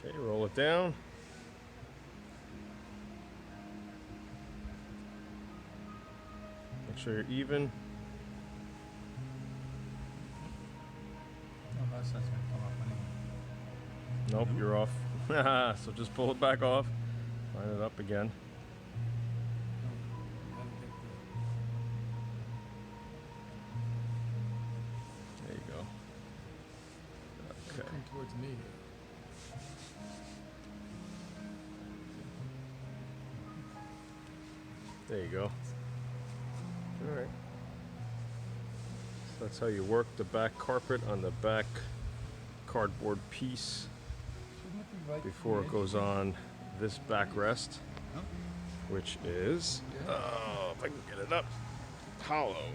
Okay, roll it down. Make sure you're even. No, that's gonna come up anyway. Nope, you're off. So just pull it back off. Line it up again. No, you gotta get There you go. Gotta Okay. come towards me. There you go. All right. So that's how you work the back carpet on the back cardboard piece Shouldn't it be right before it goes on this backrest, Huh? which is, oh, if I can get it up, hollow.